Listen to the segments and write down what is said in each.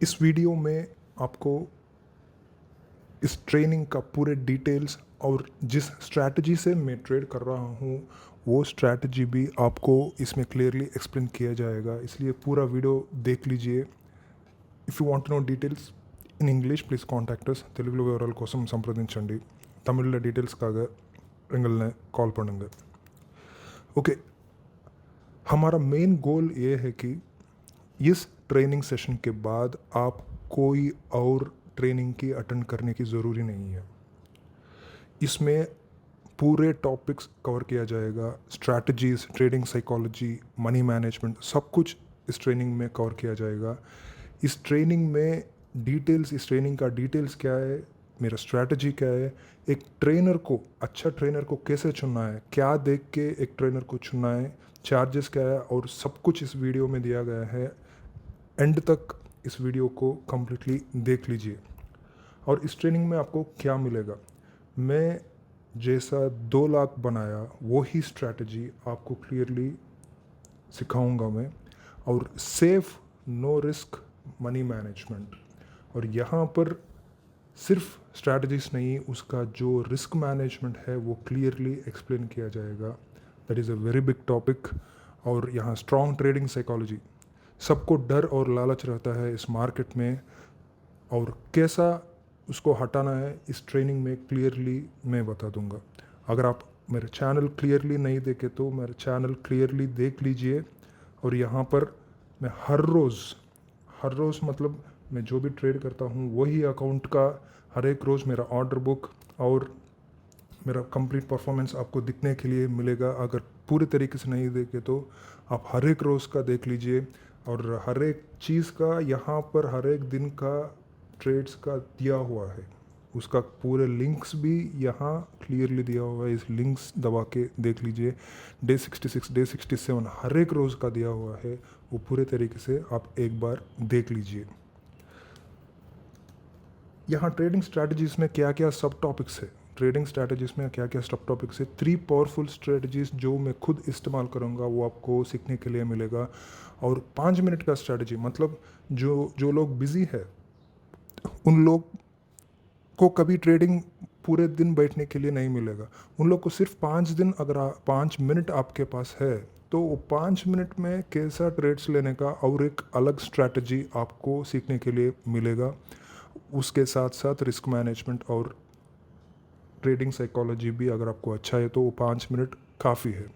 इस वीडियो में आपको इस ट्रेनिंग का पूरे डिटेल्स और जिस स्ट्रैटेजी से मैं ट्रेड कर रहा हूँ वो स्ट्रैटेजी भी आपको इसमें क्लियरली एक्सप्लेन किया जाएगा, इसलिए पूरा वीडियो देख लीजिए। If you want know details in English please contact us. తెలుగులో వివరాల కోసం సంప్రదించండి. తమిళ్లో డీటెయిల్స్க்காக எங்களை कॉल பண்ணுங்க. ओके, हमारा मेन गोल ये है कि इस ट्रेनिंग सेशन के बाद आप कोई और ट्रेनिंग की अटेंड करने की ज़रूरी नहीं है. इसमें पूरे टॉपिक्स कवर किया जाएगा. Strategies, trading psychology, money management, सब कुछ इस ट्रेनिंग में कवर किया जाएगा. इस ट्रेनिंग में डिटेल्स, इस ट्रेनिंग का डिटेल्स क्या है, मेरा स्ट्रैटेजी क्या है, एक ट्रेनर को, अच्छा ट्रेनर को कैसे चुनना है, क्या देख के एक ट्रेनर को चुनना है, चार्जेस क्या है, और सब कुछ इस वीडियो में दिया गया है. एंड तक इस वीडियो को कम्प्लीटली देख लीजिए. और इस ट्रेनिंग में आपको क्या मिलेगा, मैं जैसा 2 लाख बनाया वही स्ट्रैटेजी आपको क्लियरली सिखाऊंगा मैं. और safe, no risk money management. और यहाँ पर सिर्फ स्ट्रैटेजीज नहीं, उसका जो रिस्क मैनेजमेंट है वो क्लियरली एक्सप्लेन किया जाएगा. That is a very big topic. और यहाँ स्ट्रॉन्ग ट्रेडिंग साइकोलॉजी. सबको डर और लालच रहता है इस मार्केट में, और कैसा उसको हटाना है इस ट्रेनिंग में क्लियरली मैं बता दूंगा. अगर आप मेरे चैनल क्लियरली नहीं देखे तो मेरे चैनल क्लियरली देख लीजिए. और यहाँ पर मैं हर रोज़ मतलब मैं जो भी ट्रेड करता हूँ वही अकाउंट का हर एक रोज़ मेरा ऑर्डर बुक और मेरा कंप्लीट परफॉर्मेंस आपको दिखने के लिए मिलेगा. अगर पूरे तरीके से नहीं देखे तो आप हर एक रोज़ का देख लीजिए. और हर एक चीज़ का यहाँ पर हर एक दिन का ट्रेड्स का दिया हुआ है, उसका पूरे लिंक्स भी यहाँ क्लियरली दिया हुआ है. इस लिंक्स दबा के देख लीजिए. डे 66, डे 67 हर एक रोज़ का दिया हुआ है, वो पूरे तरीके से आप एक बार देख लीजिए. यहाँ ट्रेडिंग स्ट्रैटेजीज में क्या क्या सब टॉपिक्स है, ट्रेडिंग स्ट्रैटेजीज में क्या क्या सब टॉपिक्स है, 3 पावरफुल स्ट्रैटेजीज जो मैं खुद इस्तेमाल करूँगा वो आपको सीखने के लिए मिलेगा. और 5 मिनट का स्ट्रैटेजी, मतलब जो लोग बिज़ी है उन लोग को कभी ट्रेडिंग पूरे दिन बैठने के लिए नहीं मिलेगा. उन लोग को सिर्फ 5 दिन, अगर 5 मिनट आपके पास है तो वो 5 मिनट में कैसा ट्रेड्स लेने का और एक अलग स्ट्रैटेजी आपको सीखने के लिए मिलेगा. उसके साथ साथ रिस्क मैनेजमेंट और ट्रेडिंग साइकोलॉजी भी अगर आपको अच्छा है तो वो 5 मिनट काफ़ी है.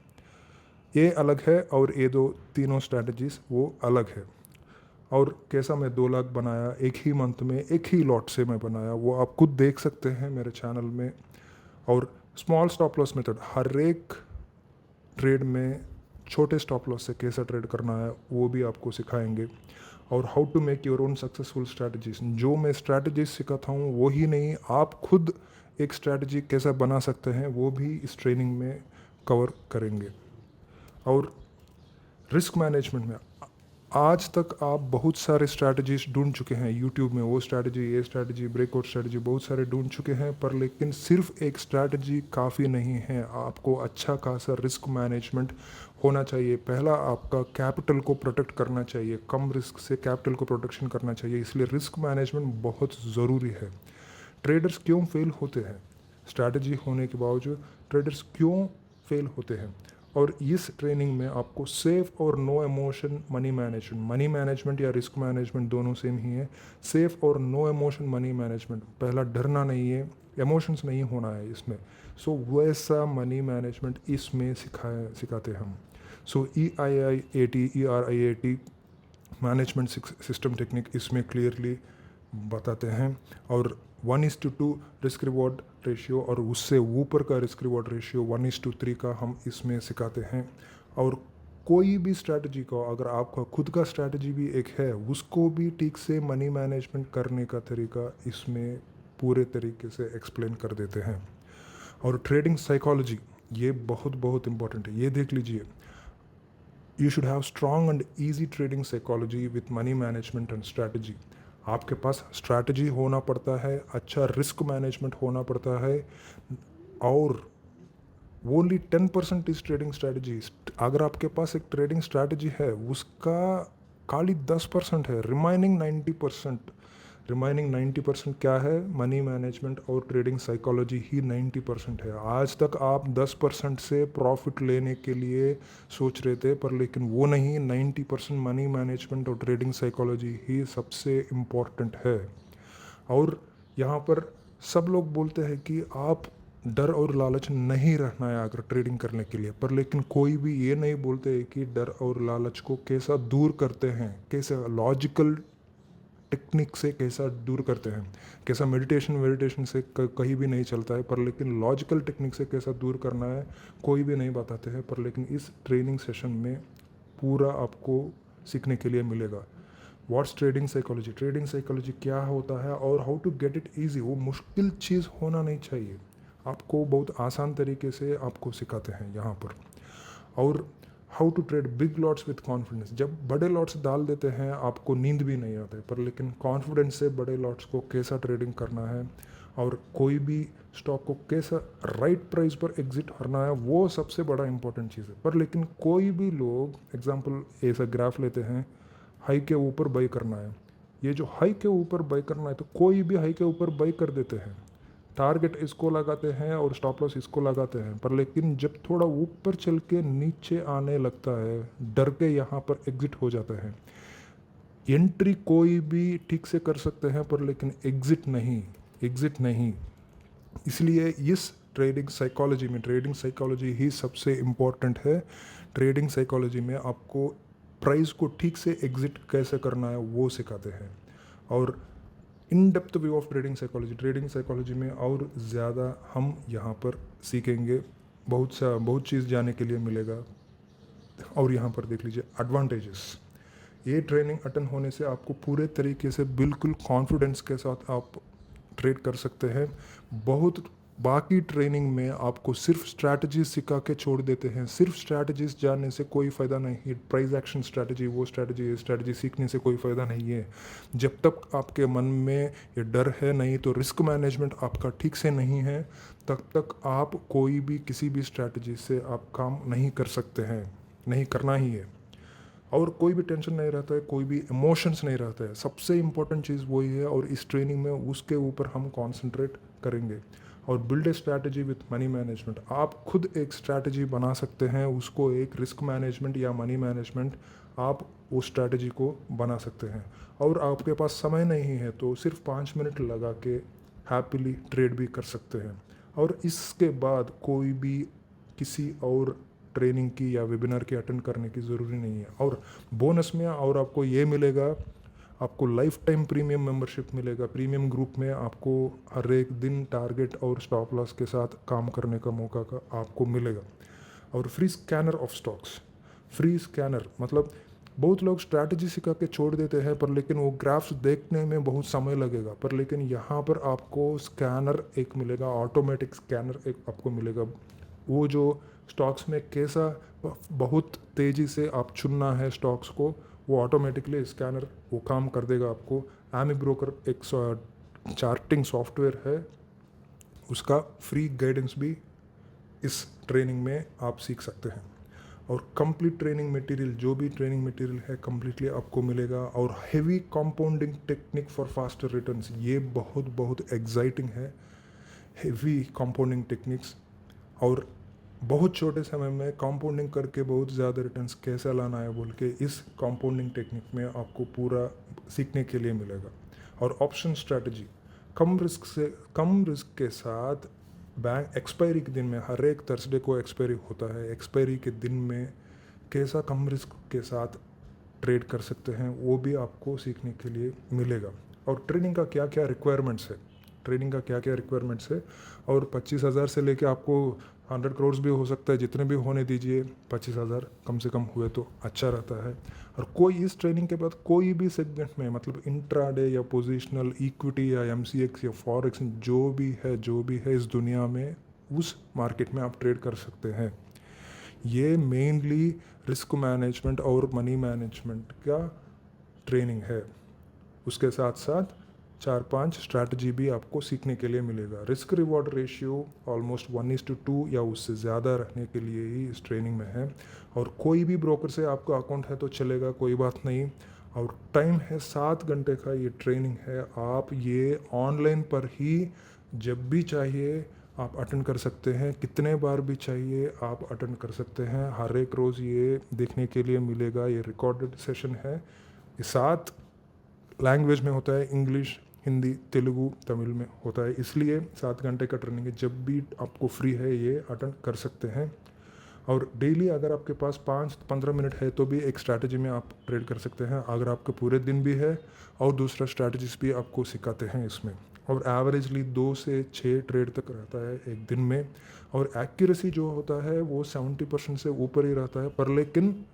ये अलग है और ये तीनों स्ट्रैटेजीज वो अलग है. और कैसा मैं 2 लाख बनाया एक ही मंथ में, एक ही लॉट से मैं बनाया, वो आप खुद देख सकते हैं मेरे चैनल में. और स्मॉल स्टॉप लॉस मेथड, हर एक ट्रेड में छोटे स्टॉप लॉस से कैसा ट्रेड करना है वो भी आपको सिखाएंगे. और how to make your own successful strategies, जो मैं स्ट्रैटेजीज सिखाता हूँ वो ही नहीं, आप खुद एक स्ट्रैटेजी कैसा बना सकते हैं वो भी इस ट्रेनिंग में कवर करेंगे. और रिस्क मैनेजमेंट में आज तक आप बहुत सारे स्ट्रैटेजीज ढूंढ चुके हैं यूट्यूब में, वो स्ट्रैटेजी, ये स्ट्रैटेजी, ब्रेकआउट स्ट्रैटेजी, बहुत सारे ढूंढ चुके हैं, पर लेकिन सिर्फ एक स्ट्रैटेजी काफ़ी नहीं है. आपको अच्छा खासा रिस्क मैनेजमेंट होना चाहिए. पहला आपका कैपिटल को प्रोटेक्ट करना चाहिए, कम रिस्क से कैपिटल को प्रोटेक्शन करना चाहिए, इसलिए रिस्क मैनेजमेंट बहुत ज़रूरी है. ट्रेडर्स क्यों फेल होते हैं, स्ट्रैटेजी होने के बावजूद ट्रेडर्स क्यों फेल होते हैं. और इस ट्रेनिंग में आपको सेफ और नो इमोशन मनी मैनेजमेंट या रिस्क मैनेजमेंट दोनों सेम ही है. सेफ और नो इमोशन मनी मैनेजमेंट, पहला डरना नहीं है, इमोशंस नहीं होना है इसमें. सो वैसा मनी मैनेजमेंट इसमें सिखाते हम. सो ERIAT मैनेजमेंट सिस्टम टेक्निक इसमें क्लियरली बताते हैं. और 1:2 रिस्क रिवॉर्ड रेशियो और उससे ऊपर का रिस्क रिवॉर्ड रेशियो 1:3 का हम इसमें सिखाते हैं. और कोई भी स्ट्रैटेजी को, अगर आपका खुद का स्ट्रैटेजी भी एक है, उसको भी ठीक से मनी मैनेजमेंट करने का तरीका इसमें पूरे तरीके से एक्सप्लेन कर देते हैं. और ट्रेडिंग साइकोलॉजी ये बहुत इंपॉर्टेंट है, ये देख लीजिए. You should have strong and easy trading psychology with money management and strategy. आपके पास स्ट्रैटेजी होना पड़ता है, अच्छा रिस्क मैनेजमेंट होना पड़ता है. और ओनली 10% इज ट्रेडिंग स्ट्रैटेजी. अगर आपके पास एक ट्रेडिंग स्ट्रैटेजी है, उसका खाली 10% है। रिमाइनिंग 90% क्या है? मनी मैनेजमेंट और ट्रेडिंग साइकोलॉजी ही 90% है। आज तक आप 10% से प्रॉफिट लेने के लिए सोच रहे थे, पर लेकिन वो नहीं, 90% मनी मैनेजमेंट और ट्रेडिंग साइकोलॉजी ही सबसे इम्पॉर्टेंट है। और यहाँ पर सब लोग बोलते हैं कि आप डर और लालच नहीं रखना है अगर ट्रेडिंग करने के लिए, पर लेकिन कोई भी ये नहीं बोलते है कि डर और लालच को कैसा दूर करते हैं, कैसे लॉजिकल टेक्निक से कैसा दूर करते हैं, कैसा मेडिटेशन से कहीं भी नहीं चलता है, पर लेकिन लॉजिकल टेक्निक से कैसा दूर करना है कोई भी नहीं बताते हैं। पर लेकिन इस ट्रेनिंग सेशन में पूरा आपको सीखने के लिए मिलेगा। What's trading psychology, trading psychology क्या होता है और how to get it easy. वो मुश्किल चीज़ होना नहीं चाहिए, आपको बहुत आसान तरीके से आपको सिखाते हैं यहाँ पर। और how to trade big lots with confidence. जब बड़े लॉट्स डाल देते हैं आपको नींद भी नहीं आते, पर लेकिन कॉन्फिडेंस से बड़े लॉट्स को कैसा ट्रेडिंग करना है और कोई भी स्टॉक को कैसा राइट प्राइस पर एग्जिट करना है, वो सबसे बड़ा इंपॉर्टेंट चीज़ है। पर लेकिन कोई भी लोग एग्जांपल ऐसा ग्राफ लेते हैं, हाई के ऊपर बाई करना है, ये जो हाई के ऊपर बाई करना है तो कोई भी हाई के ऊपर बाई कर देते हैं, टारगेट इसको लगाते हैं और स्टॉप लॉस इसको लगाते हैं, पर लेकिन जब थोड़ा ऊपर चल के नीचे आने लगता है, डर के यहाँ पर एग्जिट हो जाता है। एंट्री कोई भी ठीक से कर सकते हैं, पर लेकिन एग्जिट नहीं। इसलिए इस ट्रेडिंग साइकोलॉजी ही सबसे इम्पॉर्टेंट है। ट्रेडिंग साइकोलॉजी में आपको प्राइस को ठीक से एग्जिट कैसे करना है वो सिखाते हैं। और in depth view of trading psychology में और ज़्यादा हम यहाँ पर सीखेंगे, बहुत चीज़ जानने के लिए मिलेगा। और यहाँ पर देख लीजिए एडवांटेजेस। ये ट्रेनिंग अटेंड होने से आपको पूरे तरीके से बिल्कुल कॉन्फिडेंस के साथ आप ट्रेड कर सकते हैं। बहुत बाकी ट्रेनिंग में आपको सिर्फ स्ट्रैटेजीज सिखा के छोड़ देते हैं। सिर्फ स्ट्रैटेजीज जानने से कोई फ़ायदा नहीं है। प्राइस एक्शन स्ट्रैटेजी, वो स्ट्रैटेजी सीखने से कोई फ़ायदा नहीं है। जब तक आपके मन में ये डर है नहीं, तो रिस्क मैनेजमेंट आपका ठीक से नहीं है, तब तक आप कोई भी किसी भी स्ट्रैटेजी से आप काम नहीं कर सकते हैं, नहीं करना ही है। और कोई भी टेंशन नहीं रहता है, कोई भी इमोशंस नहीं रहता है। सबसे इम्पोर्टेंट चीज़ वही है, और इस ट्रेनिंग में उसके ऊपर हम कॉन्सेंट्रेट करेंगे। और build a strategy with money management. आप खुद एक स्ट्रैटेजी बना सकते हैं, उसको एक रिस्क मैनेजमेंट या मनी मैनेजमेंट आप उस स्ट्रैटेजी को बना सकते हैं। और आपके पास समय नहीं है तो सिर्फ 5 मिनट लगा के हैप्पीली ट्रेड भी कर सकते हैं। और इसके बाद कोई भी किसी और ट्रेनिंग की या वेबिनार की अटेंड करने की ज़रूरी नहीं है। और बोनस में और आपको ये मिलेगा, आपको लाइफ टाइम प्रीमियम मेंबरशिप मिलेगा। प्रीमियम ग्रुप में आपको हर एक दिन टारगेट और स्टॉप लॉस के साथ काम करने का मौका का आपको मिलेगा। और free scanner of stocks. Free scanner मतलब बहुत लोग स्ट्रैटेजी सिखा के छोड़ देते हैं, पर लेकिन वो ग्राफ्स देखने में बहुत समय लगेगा। पर लेकिन यहाँ पर आपको स्कैनर एक मिलेगा, ऑटोमेटिक स्कैनर एक आपको मिलेगा। वो जो स्टॉक्स में कैसा बहुत तेज़ी से आप चुनना है स्टॉक्स को, वो ऑटोमेटिकली स्कैनर वो काम कर देगा आपको। एमी ब्रोकर एक चार्टिंग सॉफ्टवेयर है, उसका फ्री गाइडेंस भी इस ट्रेनिंग में आप सीख सकते हैं। और कंप्लीट ट्रेनिंग मटेरियल, जो भी ट्रेनिंग मटेरियल है कंप्लीटली आपको मिलेगा। और heavy compounding technique for faster returns, ये बहुत एक्साइटिंग है। हेवी कंपाउंडिंग टेक्निक्स, और बहुत छोटे समय में कंपाउंडिंग करके बहुत ज़्यादा रिटर्न्स कैसे लाना है बोल के इस कंपाउंडिंग टेक्निक में आपको पूरा सीखने के लिए मिलेगा। और ऑप्शन स्ट्रैटेजी, कम रिस्क के साथ बैंक एक्सपायरी के दिन में, हर एक थर्सडे को एक्सपायरी होता है, एक्सपायरी के दिन में कैसा कम रिस्क के साथ ट्रेड कर सकते हैं, वो भी आपको सीखने के लिए मिलेगा। और ट्रेनिंग का क्या क्या रिक्वायरमेंट्स है, और 25,000 से लेके आपको 100 करोड़ भी हो सकता है, जितने भी होने दीजिए, 25,000 कम से कम हुए तो अच्छा रहता है। और कोई इस ट्रेनिंग के बाद कोई भी सेगमेंट में, मतलब इंट्राडे या पोजिशनल, इक्विटी या MCX या फॉरेक्स, जो भी है इस दुनिया में, उस मार्केट में आप ट्रेड कर सकते हैं। ये मेनली रिस्क मैनेजमेंट और मनी मैनेजमेंट का ट्रेनिंग है। उसके साथ साथ 4-5 स्ट्रैटेजी भी आपको सीखने के लिए मिलेगा। रिस्क रिवॉर्ड रेशियो ऑलमोस्ट 1:2 या उससे ज़्यादा रखने के लिए ही इस ट्रेनिंग में है। और कोई भी ब्रोकर से आपका अकाउंट है तो चलेगा, कोई बात नहीं। और टाइम है 7 घंटे का ये ट्रेनिंग है। आप ये ऑनलाइन पर ही जब भी चाहिए आप अटेंड कर सकते हैं, कितने बार भी चाहिए आप अटेंड कर सकते हैं। हर एक रोज़ ये देखने के लिए मिलेगा। ये रिकॉर्डेड सेशन है। ये 7 लैंग्वेज में होता है, इंग्लिश, हिंदी, तेलुगु, तमिल में होता है। इसलिए 7 घंटे का ट्रेनिंग है। जब भी आपको फ्री है ये अटेंड कर सकते हैं। और डेली अगर आपके पास 5-15 मिनट है तो भी एक स्ट्रैटेजी में आप ट्रेड कर सकते हैं। अगर आपके पूरे दिन भी है और दूसरा स्ट्रैटेजीज भी आपको सिखाते हैं इसमें। और एवरेजली 2 से 6 ट्रेड तक रहता है एक दिन में। और एक्यूरेसी जो होता है वो 70% से ऊपर ही रहता है। पर लेकिन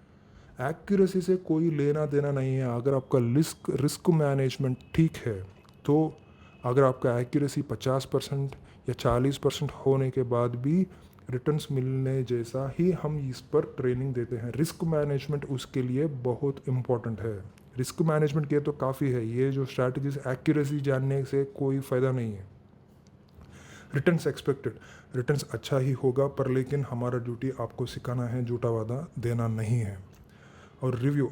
एक्यूरेसी से कोई लेना देना नहीं है। अगर आपका रिस्क मैनेजमेंट ठीक है तो अगर आपका एक्यूरेसी 50% या 40% होने के बाद भी रिटर्न्स मिलने जैसा ही हम इस पर ट्रेनिंग देते हैं। रिस्क मैनेजमेंट उसके लिए बहुत इम्पॉर्टेंट है। रिस्क मैनेजमेंट के तो काफ़ी है, ये जो स्ट्रैटेजीज एक्यूरेसी जानने से कोई फ़ायदा नहीं है। रिटर्न्स एक्सपेक्टेड, रिटर्न्स अच्छा ही होगा, पर लेकिन हमारा ड्यूटी आपको सिखाना है, झूठा वादा देना नहीं है। और रिव्यू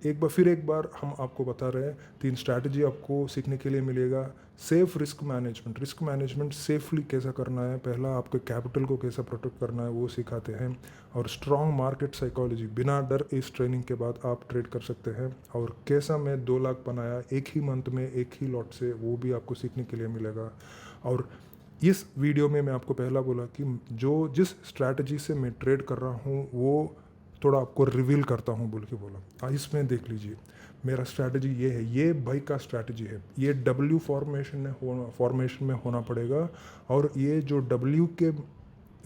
एक बार हम आपको बता रहे हैं 3 स्ट्रैटेजी आपको सीखने के लिए मिलेगा। सेफ रिस्क मैनेजमेंट सेफली कैसा करना है, पहला आपके कैपिटल को कैसा प्रोटेक्ट करना है वो सिखाते हैं। और स्ट्रॉन्ग मार्केट साइकोलॉजी, बिना डर इस ट्रेनिंग के बाद आप ट्रेड कर सकते हैं। और कैसा मैं 2 लाख बनाया एक ही मंथ में एक ही लॉट से, वो भी आपको सीखने के लिए मिलेगा। और इस वीडियो में मैं आपको पहला बोला कि जिस स्ट्रैटेजी से मैं ट्रेड कर रहा हूँ वो थोड़ा आपको रिवील करता हूँ बोल के बोला। इसमें देख लीजिए मेरा स्ट्रैटेजी ये है, ये भाई का स्ट्रैटेजी है। ये W फॉर्मेशन में होना पड़ेगा। और ये जो W के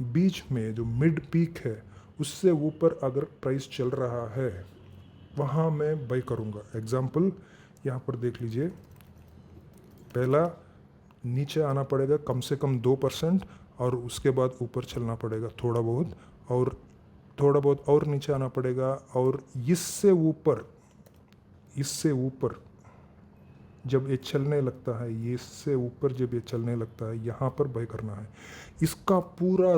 बीच में जो मिड पीक है उससे ऊपर अगर प्राइस चल रहा है वहाँ मैं बाई करूँगा। एग्जाम्पल यहाँ पर देख लीजिए, पहला नीचे आना पड़ेगा कम से कम 2% और उसके बाद ऊपर चलना पड़ेगा थोड़ा बहुत और नीचे आना पड़ेगा। और इससे ऊपर जब ये चलने लगता है, इससे ऊपर जब ये चलने लगता है यहाँ पर बाय करना है। इसका पूरा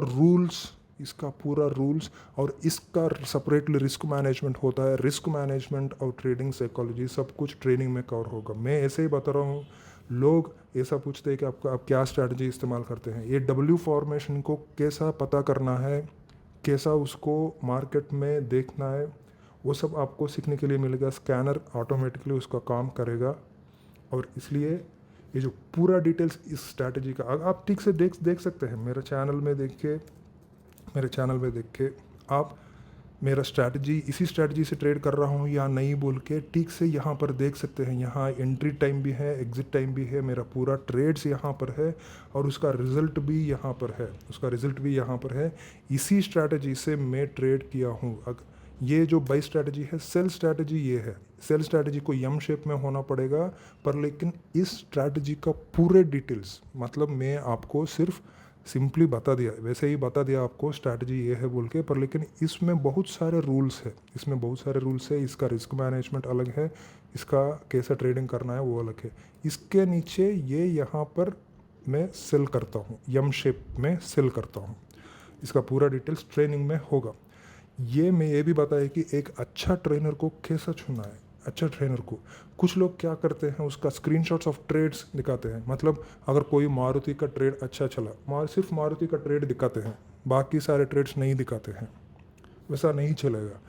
रूल्स और इसका सेपरेटली रिस्क मैनेजमेंट होता है। रिस्क मैनेजमेंट और ट्रेडिंग साइकोलॉजी सब कुछ ट्रेनिंग में कवर होगा। मैं ऐसे ही बता रहा हूँ। लोग ऐसा पूछते हैं कि आप क्या स्ट्रैटेजी इस्तेमाल करते हैं। ये W फॉर्मेशन को कैसा पता करना है, कैसा उसको मार्केट में देखना है, वो सब आपको सीखने के लिए मिलेगा। स्कैनर ऑटोमेटिकली उसका काम करेगा। और इसलिए ये जो पूरा डिटेल्स इस स्ट्रैटेजी का आप ठीक से देख सकते हैं। मेरे चैनल में देख के आप मेरा स्ट्रैटेजी, इसी स्ट्रैटेजी से ट्रेड कर रहा हूँ या नहीं बोल के ठीक से यहाँ पर देख सकते हैं। यहाँ एंट्री टाइम भी है, एग्जिट टाइम भी है, मेरा पूरा ट्रेड्स यहाँ पर है और उसका रिज़ल्ट भी यहाँ पर है। इसी स्ट्रैटेजी से मैं ट्रेड किया हूँ। ये जो बाई स्ट्रैटेजी है, सेल स्ट्रैटेजी ये है। सेल स्ट्रैटेजी को यम शेप में होना पड़ेगा, पर लेकिन इस स्ट्रैटेजी का पूरे डिटेल्स मतलब मैं आपको सिर्फ सिंपली बता दिया, वैसे ही बता दिया आपको स्ट्रैटेजी ये है बोल के, पर लेकिन इसमें बहुत सारे रूल्स है। इसका रिस्क मैनेजमेंट अलग है, इसका कैसा ट्रेडिंग करना है वो अलग है। इसके नीचे ये यहाँ पर मैं सेल करता हूँ, यम शेप में सेल करता हूँ। इसका पूरा डिटेल्स ट्रेनिंग में होगा। मैं ये भी बताया कि एक अच्छा ट्रेनर को कैसा चुनना है। अच्छा ट्रेनर को कुछ लोग क्या करते हैं, उसका स्क्रीनशॉट्स ऑफ ट्रेड्स दिखाते हैं। मतलब अगर कोई मारुति का ट्रेड अच्छा चला, सिर्फ मारुति का ट्रेड दिखाते हैं, बाकी सारे ट्रेड्स नहीं दिखाते हैं। वैसा नहीं चलेगा।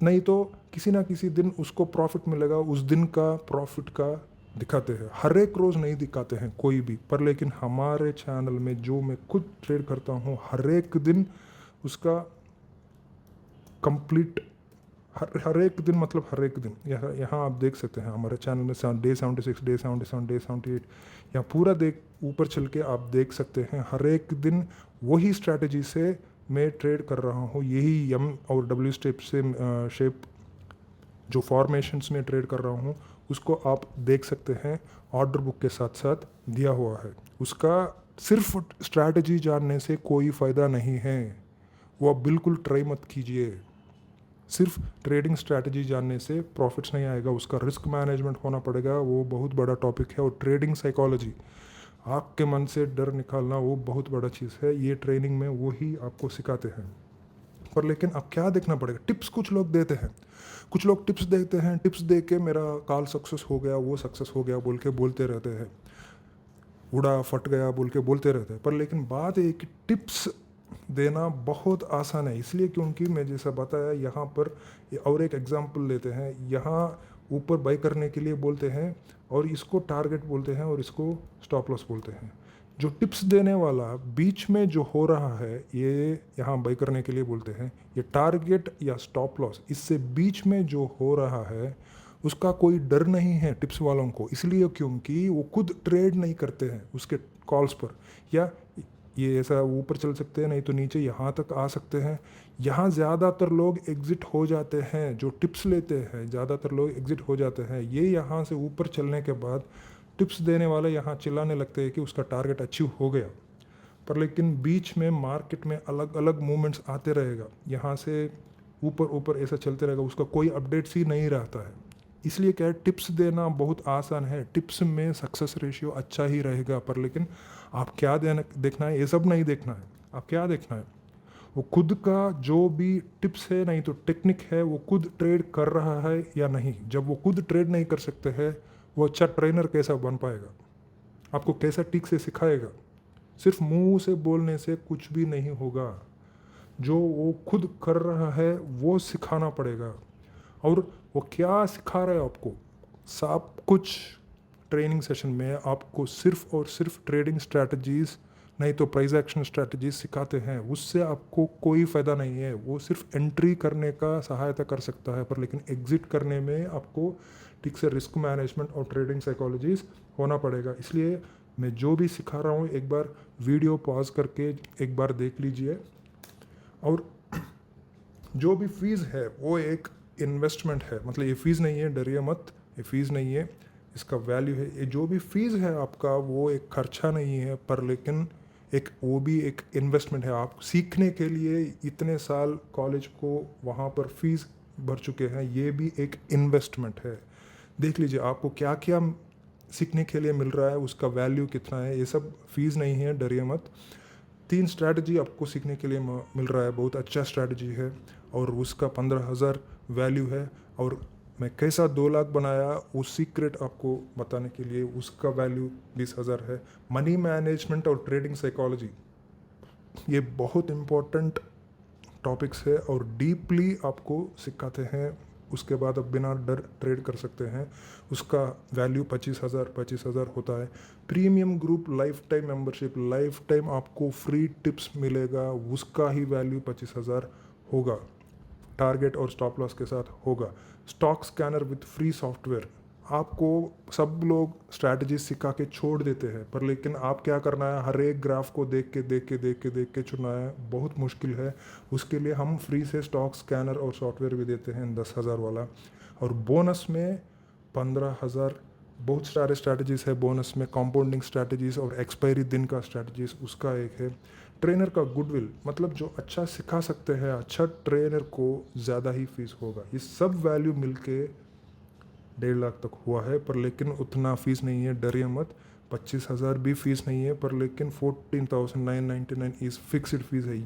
नहीं तो किसी ना किसी दिन उसको प्रॉफिट मिलेगा, उस दिन का प्रॉफिट का दिखाते हैं। हर एक रोज़ नहीं दिखाते हैं कोई भी, पर लेकिन हमारे चैनल में जो मैं खुद ट्रेड करता हूँ हर एक दिन उसका कंप्लीट, हर एक दिन यहाँ आप देख सकते हैं हमारे चैनल में डे 76, डे 77, डे 78 यहाँ पूरा ऊपर चल के आप देख सकते हैं। हर एक दिन वही स्ट्रैटेजी से मैं ट्रेड कर रहा हूँ। यही यम और W शेप जो फॉर्मेशंस में ट्रेड कर रहा हूँ उसको आप देख सकते हैं। ऑर्डर बुक के साथ साथ दिया हुआ है। उसका सिर्फ स्ट्रैटेजी जानने से कोई फ़ायदा नहीं है, वो आप बिल्कुल ट्राई मत कीजिए। सिर्फ ट्रेडिंग स्ट्रैटेजी जानने से प्रॉफिट्स नहीं आएगा, उसका रिस्क मैनेजमेंट होना पड़ेगा, वो बहुत बड़ा टॉपिक है। और ट्रेडिंग साइकोलॉजी, आपके मन से डर निकालना, वो बहुत बड़ा चीज़ है। ये ट्रेनिंग में वही आपको सिखाते हैं। पर लेकिन अब क्या देखना पड़ेगा, टिप्स कुछ लोग देते हैं, कुछ लोग टिप्स देते हैं, टिप्स दे के मेरा कॉल सक्सेस हो गया, वो सक्सेस हो गया बोल के बोलते रहते हैं, उड़ा फट गया बोल के बोलते रहते हैं। पर लेकिन बात है कि टिप्स देना बहुत आसान है, इसलिए क्योंकि मैं जैसा बताया यहाँ पर, और एक एग्जांपल लेते हैं, यहाँ ऊपर बाई करने के लिए बोलते हैं और इसको टारगेट बोलते हैं और इसको स्टॉप लॉस बोलते हैं। जो टिप्स देने वाला बीच में जो हो रहा है ये यहाँ बाई करने के लिए बोलते हैं, ये टारगेट या स्टॉप लॉस, इससे बीच में जो हो रहा है उसका कोई डर नहीं है टिप्स वालों को, इसलिए क्योंकि वो खुद ट्रेड नहीं करते हैं उसके कॉल्स पर, या ये ऐसा ऊपर चल सकते हैं नहीं तो नीचे यहाँ तक आ सकते हैं। यहाँ ज़्यादातर लोग एग्ज़िट हो जाते हैं, जो टिप्स लेते हैं ज़्यादातर लोग एग्ज़िट हो जाते हैं। ये यहाँ से ऊपर चलने के बाद टिप्स देने वाले यहाँ चिल्लाने लगते हैं कि उसका टारगेट अचीव हो गया, पर लेकिन बीच में मार्केट में अलग अलग मूवमेंट्स आते रहेगा, यहाँ से ऊपर ऊपर ऐसा चलते रहेगा, उसका कोई अपडेट्स ही नहीं रहता है। इसलिए क्या है, टिप्स देना बहुत आसान है, टिप्स में सक्सेस रेशियो अच्छा ही रहेगा, पर लेकिन आप क्या देखना है, ये सब नहीं देखना है। आप क्या देखना है, वो खुद का जो भी टिप्स है नहीं तो टेक्निक है वो खुद ट्रेड कर रहा है या नहीं। जब वो खुद ट्रेड नहीं कर सकते हैं, वो अच्छा ट्रेनर कैसा बन पाएगा, आपको कैसा टिक से सिखाएगा। सिर्फ मुंह से बोलने से कुछ भी नहीं होगा, जो वो खुद कर रहा है वो सिखाना पड़ेगा। और वो क्या सिखा रहा है आपको, सब कुछ ट्रेनिंग सेशन में आपको सिर्फ और सिर्फ ट्रेडिंग स्ट्रैटेजीज नहीं तो प्राइस एक्शन स्ट्रैटेजीज सिखाते हैं, उससे आपको कोई फ़ायदा नहीं है। वो सिर्फ एंट्री करने का सहायता कर सकता है, पर लेकिन एग्जिट करने में आपको ठीक से रिस्क मैनेजमेंट और ट्रेडिंग साइकोलॉजीज होना पड़ेगा। इसलिए मैं जो भी सिखा रहा हूँ एक बार वीडियो पॉज करके एक बार देख लीजिए, और जो भी फीस है वो एक इन्वेस्टमेंट है, मतलब ये फीस नहीं है, डरिए मत, ये फीस नहीं है, इसका वैल्यू है। ये जो भी फीस है आपका वो एक खर्चा नहीं है, पर लेकिन एक वो भी एक इन्वेस्टमेंट है। आप सीखने के लिए इतने साल कॉलेज को वहाँ पर फीस भर चुके हैं, ये भी एक इन्वेस्टमेंट है। देख लीजिए आपको क्या क्या सीखने के लिए मिल रहा है, उसका वैल्यू कितना है, ये सब फीस नहीं है, डरिए मत। 3 स्ट्रैटेजी आपको सीखने के लिए मिल रहा है, बहुत अच्छा स्ट्रैटेजी है और उसका 15,000 वैल्यू है। और मैं कैसा 2 लाख बनाया उस सीक्रेट आपको बताने के लिए उसका वैल्यू 20,000 है। मनी मैनेजमेंट और ट्रेडिंग साइकोलॉजी ये बहुत इम्पोर्टेंट टॉपिक्स है और डीपली आपको सिखाते हैं। उसके बाद आप बिना डर ट्रेड कर सकते हैं। उसका वैल्यू 25,000 होता है। Premium group life time membership, life time आपको फ्री टिप्स मिलेगा, उसका ही वैल्यू 25,000 होगा, टारगेट और स्टॉप लॉस के साथ होगा। Stock scanner with free software, आपको सब लोग स्ट्रैटेजी सिखा के छोड़ देते हैं, पर लेकिन आप क्या करना है, हर एक ग्राफ को देख के चुनना है, बहुत मुश्किल है। उसके लिए हम फ्री से स्टॉक स्कैनर और सॉफ्टवेयर भी देते हैं 10,000 वाला, और बोनस में 15,000। बहुत सारे स्ट्रैटेजीज है बोनस में, कंपाउंडिंग स्ट्रैटेजीज और एक्सपायरी दिन का स्ट्रैटेजीज उसका एक है। ट्रेनर का गुडविल, मतलब जो अच्छा सिखा सकते हैं, अच्छा ट्रेनर को ज़्यादा ही फीस होगा। ये सब वैल्यू मिलके 1.5 लाख तक हुआ है, पर लेकिन उतना फ़ीस नहीं है, डरिए मत। 25,000 भी फीस नहीं है, पर लेकिन 14,999 इज़ फिक्स्ड फीस है।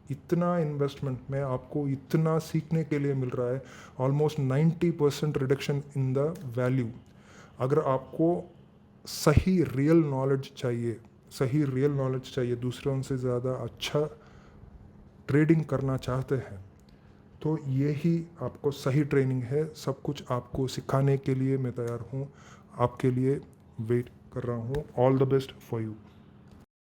इतना इन्वेस्टमेंट में आपको इतना सीखने के लिए मिल रहा है, almost 90% reduction in the value. अगर आपको सही रियल नॉलेज चाहिए, दूसरों से ज़्यादा अच्छा ट्रेडिंग करना चाहते हैं, तो यही आपको सही ट्रेनिंग है। सब कुछ आपको सिखाने के लिए मैं तैयार हूँ, आपके लिए वेट कर रहा हूँ। All the best for you.